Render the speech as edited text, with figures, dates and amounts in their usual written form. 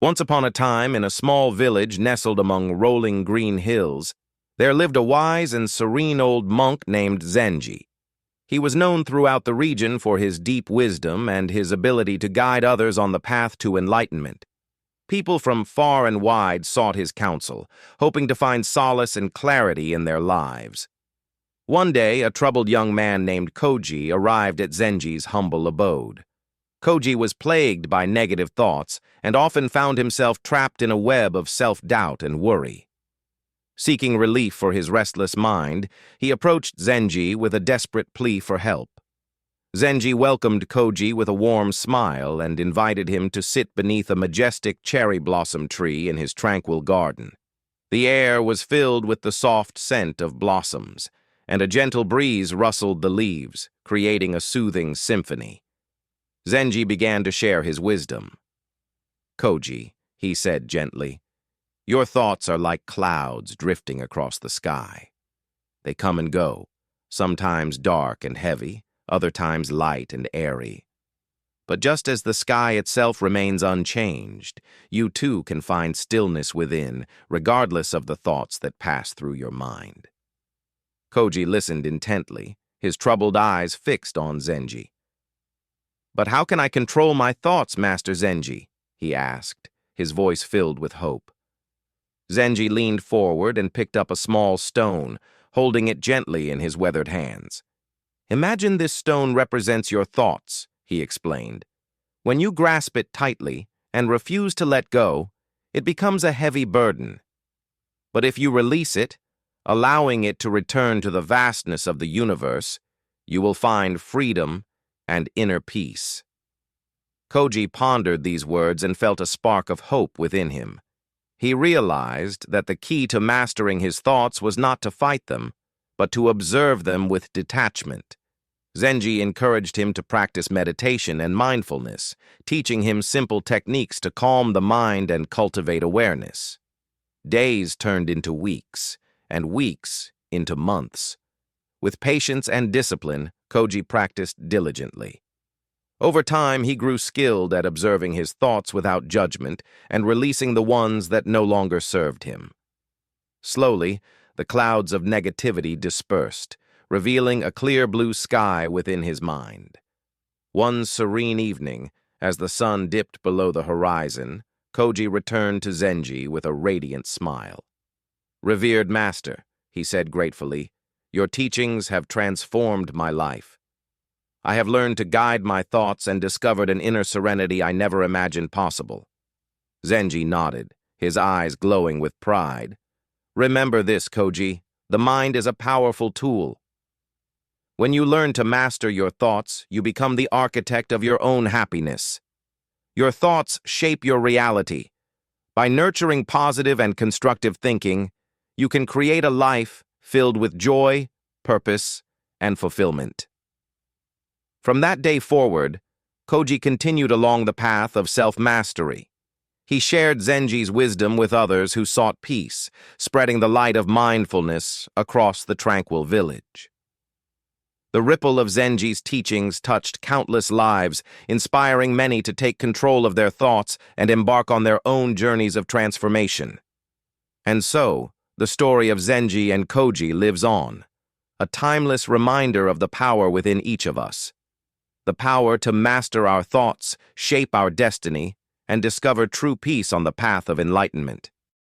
Once upon a time, in a small village nestled among rolling green hills, there lived a wise and serene old monk named Zenji. He was known throughout the region for his deep wisdom and his ability to guide others on the path to enlightenment. People from far and wide sought his counsel, hoping to find solace and clarity in their lives. One day, a troubled young man named Koji arrived at Zenji's humble abode. Koji was plagued by negative thoughts and often found himself trapped in a web of self-doubt and worry. Seeking relief for his restless mind, he approached Zenji with a desperate plea for help. Zenji welcomed Koji with a warm smile and invited him to sit beneath a majestic cherry blossom tree in his tranquil garden. The air was filled with the soft scent of blossoms, and a gentle breeze rustled the leaves, creating a soothing symphony. Zenji began to share his wisdom. "Koji," he said gently, "your thoughts are like clouds drifting across the sky. They come and go, sometimes dark and heavy, other times light and airy. But just as the sky itself remains unchanged, you too can find stillness within, regardless of the thoughts that pass through your mind." Koji listened intently, his troubled eyes fixed on Zenji. "But how can I control my thoughts, Master Zenji?" he asked, his voice filled with hope. Zenji leaned forward and picked up a small stone, holding it gently in his weathered hands. "Imagine this stone represents your thoughts," he explained. "When you grasp it tightly and refuse to let go, it becomes a heavy burden. But if you release it, allowing it to return to the vastness of the universe, you will find freedom and inner peace." Koji pondered these words and felt a spark of hope within him. He realized that the key to mastering his thoughts was not to fight them, but to observe them with detachment. Zenji encouraged him to practice meditation and mindfulness, teaching him simple techniques to calm the mind and cultivate awareness. Days turned into weeks, and weeks into months. With patience and discipline, Koji practiced diligently. Over time, he grew skilled at observing his thoughts without judgment and releasing the ones that no longer served him. Slowly, the clouds of negativity dispersed, revealing a clear blue sky within his mind. One serene evening, as the sun dipped below the horizon, Koji returned to Zenji with a radiant smile. "Revered Master," he said gratefully, "your teachings have transformed my life. I have learned to guide my thoughts and discovered an inner serenity I never imagined possible." Zenji nodded, his eyes glowing with pride. "Remember this, Koji, the mind is a powerful tool. When you learn to master your thoughts, you become the architect of your own happiness. Your thoughts shape your reality. By nurturing positive and constructive thinking, you can create a life filled with joy, purpose, and fulfillment." From that day forward, Koji continued along the path of self-mastery. He shared Zenji's wisdom with others who sought peace, spreading the light of mindfulness across the tranquil village. The ripple of Zenji's teachings touched countless lives, inspiring many to take control of their thoughts and embark on their own journeys of transformation. And so, the story of Zenji and Koji lives on, a timeless reminder of the power within each of us. The power to master our thoughts, shape our destiny, and discover true peace on the path of enlightenment.